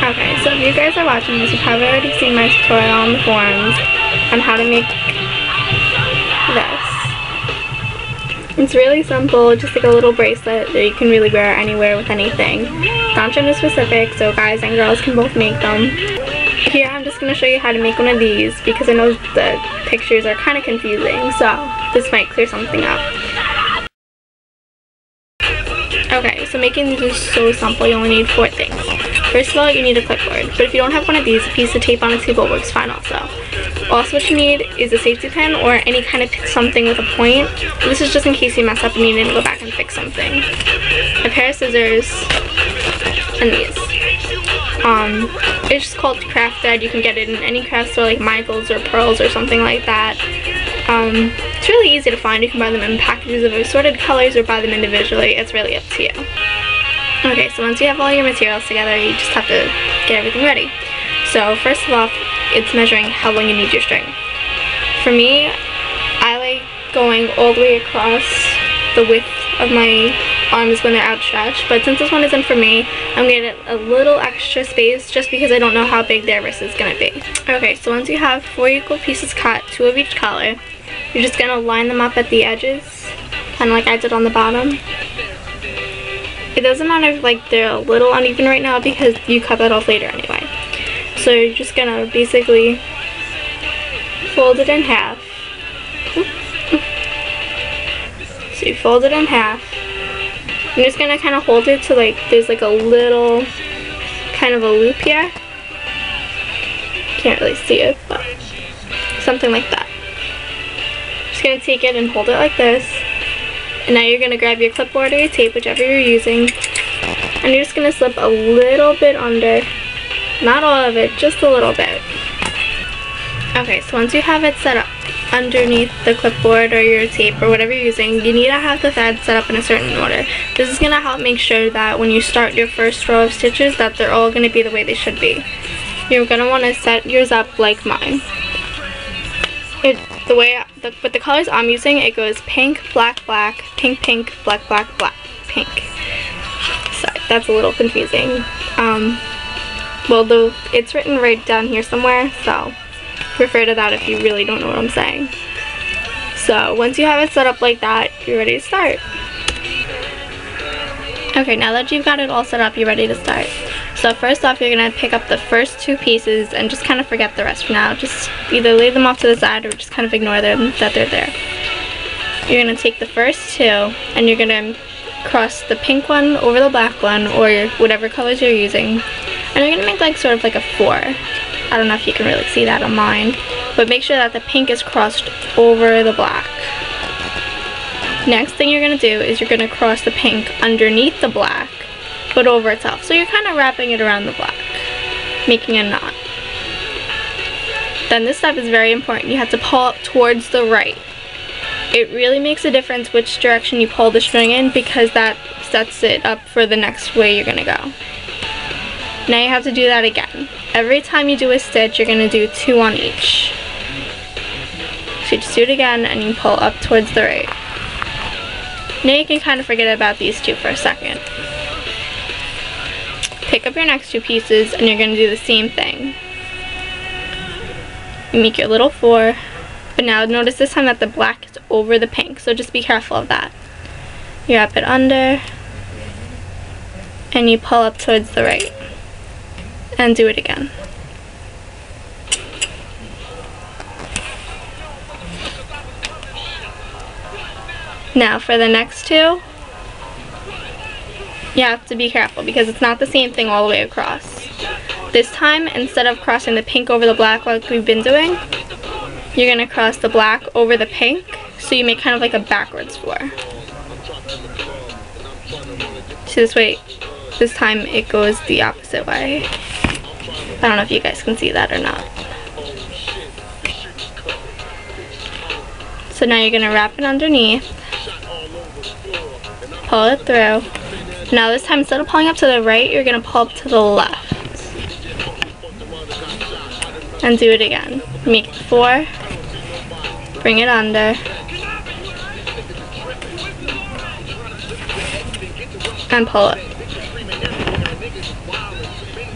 Okay, so if you guys are watching this, you've probably already seen my tutorial on the forums on how to make this. It's really simple, just like a little bracelet that you can really wear anywhere with anything. Not gender specific, so guys and girls can both make them. Here I'm just going to show you how to make one of these because I know the pictures are kind of confusing, so this might clear something up. Okay, so making these is so simple. You only need 4 things. First of all, you need a clipboard, but if you don't have one of these, a piece of tape on a table works fine also. Also, what you need is a safety pin or any kind of something with a point. This is just in case you mess up and you need to go back and fix something. A pair of scissors, and these. It's just called Craft Thread. You can get it in any craft store like Michael's or Pearl's or something like that. It's really easy to find. You can buy them in packages of assorted colors or buy them individually. It's really up to you. Okay, so once you have all your materials together, you just have to get everything ready. So first of all, it's measuring how long you need your string. For me, I like going all the way across the width of my arms when they're outstretched, but since this one isn't for me, I'm going to get a little extra space just because I don't know how big their wrist is going to be. Okay, so once you have 4 equal pieces cut, 2 of each color, you're just going to line them up at the edges, kind of like I did on the bottom. It doesn't matter if like they're a little uneven right now because you cut that off later anyway. So you're just going to basically fold it in half. So you fold it in half. I'm just going to kind of hold it to like there's like a little kind of a loop here. Can't really see it, but something like that. Just going to take it and hold it like this. And now you're going to grab your clipboard or your tape, whichever you're using, and you're just going to slip a little bit under. Not all of it, just a little bit. Okay, so once you have it set up underneath the clipboard or your tape or whatever you're using, you need to have the thread set up in a certain order. This is going to help make sure that when you start your first row of stitches that they're all going to be the way they should be. You're going to want to set yours up like mine. With the colors I'm using, it goes pink, black, black, pink, pink, black, black, black, pink. Sorry, that's a little confusing. Well, it's written right down here somewhere, so refer to that if you really don't know what I'm saying. So once you have it set up like that, you're ready to start. Okay, now that you've got it all set up, you're ready to start. So first off, you're going to pick up the first 2 pieces and just kind of forget the rest for now. Just either leave them off to the side or just kind of ignore them that they're there. You're going to take the first 2 and you're going to cross the pink one over the black one or whatever colors you're using. And you're going to make like sort of like a 4. I don't know if you can really see that on mine, but make sure that the pink is crossed over the black. Next thing you're going to do is you're going to cross the pink underneath the black, but over itself. So you're kind of wrapping it around the black, making a knot. Then this step is very important. You have to pull up towards the right. It really makes a difference which direction you pull the string in because that sets it up for the next way you're going to go. Now you have to do that again. Every time you do a stitch, you're going to do 2 on each. So you just do it again and you pull up towards the right. Now you can kind of forget about these 2 for a second. Pick up your next 2 pieces and you're going to do the same thing. You make your little 4, but now notice this time that the black is over the pink, so just be careful of that. You wrap it under and you pull up towards the right and do it again. Now for the next 2, you have to be careful because it's not the same thing all the way across. This time, instead of crossing the pink over the black like we've been doing, you're going to cross the black over the pink, so you make kind of like a backwards 4. So this time it goes the opposite way. I don't know if you guys can see that or not. So now you're going to wrap it underneath, pull it through. Now this time, instead of pulling up to the right, you're going to pull up to the left. And do it again. Make 4, bring it under, and pull it.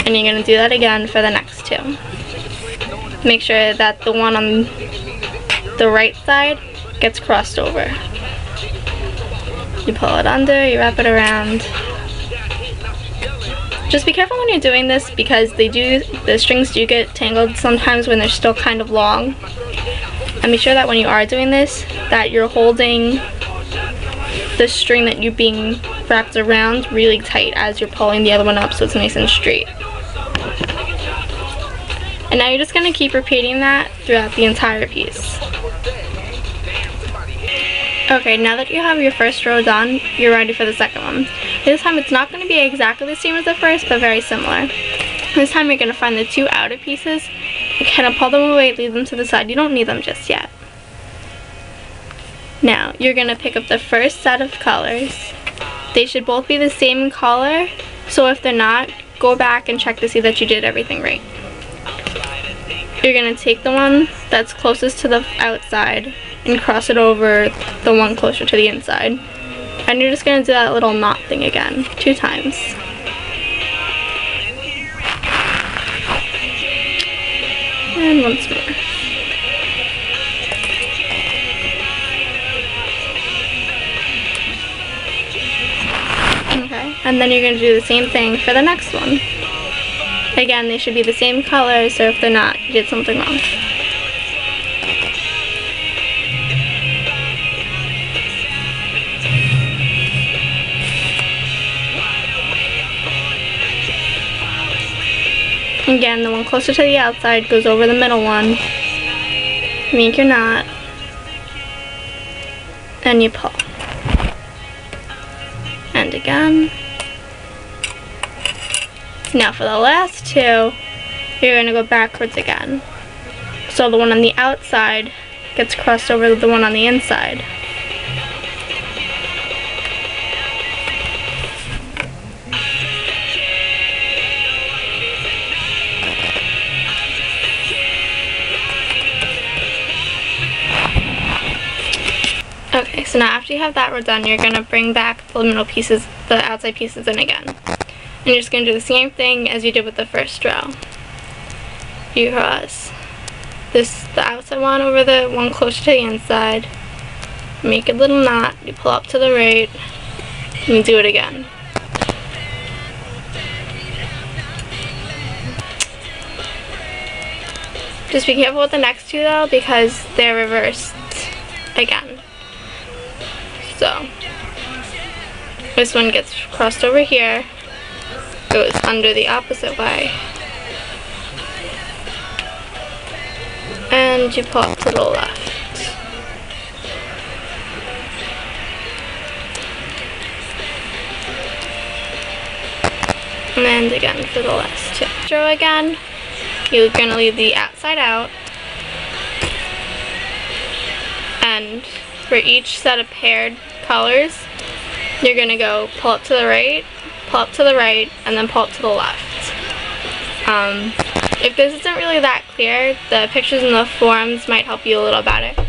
And you're going to do that again for the next two. Make sure that the one on the right side gets crossed over. You pull it under, you wrap it around. Just be careful when you're doing this because the strings do get tangled sometimes when they're still kind of long. And be sure that when you are doing this, that you're holding the string that you're being wrapped around really tight as you're pulling the other one up so it's nice and straight. And now you're just going to keep repeating that throughout the entire piece. Okay, now that you have your first row done, you're ready for the second one. This time it's not going to be exactly the same as the first, but very similar. This time you're going to find the two outer pieces and kind of pull them away, leave them to the side. You don't need them just yet. Now, you're going to pick up the first set of colors. They should both be the same color, so if they're not, go back and check to see that you did everything right. You're going to take the one that's closest to the outside and cross it over the one closer to the inside. And you're just going to do that little knot thing again, 2 times. And once more. Okay, and then you're going to do the same thing for the next one. Again, they should be the same color, so if they're not, you did something wrong. Again, the one closer to the outside goes over the middle one. Make your knot. And you pull. And again. Now for the last two, you're going to go backwards again. So the one on the outside gets crossed over the one on the inside. Okay, so now after you have that row done, you're going to bring back the middle pieces, the outside pieces in again. And you're just going to do the same thing as you did with the first row. You cross the outside one over the one closer to the inside, make a little knot, you pull up to the right, and you do it again. Just be careful with the next two though, because they're reversed again. So, this one gets crossed over here, goes under the opposite way, and you pull up to the left. And again for the last two. Row again, you're going to leave the outside out, and for each set of paired colors, you're going to go pull up to the right, pull up to the right, and then pull up to the left. If this isn't really that clear, the pictures in the forums might help you a little better.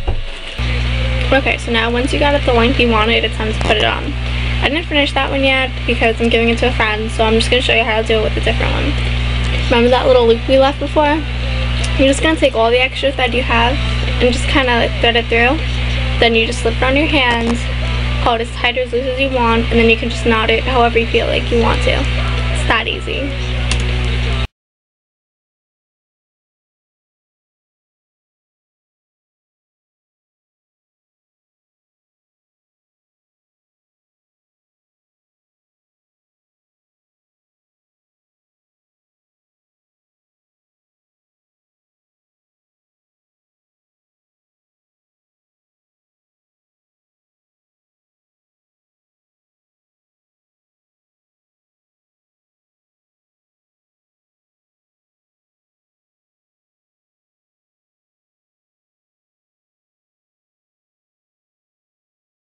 Okay, so now once you got it the length you wanted, it's time to put it on. I didn't finish that one yet because I'm giving it to a friend, so I'm just going to show you how to do it with a different one. Remember that little loop we left before? You're just going to take all the extra thread you have and just kind of thread it through. Then you just slip it on your hands, pull it as tight or as loose as you want, and then you can just knot it however you feel like you want to. It's that easy.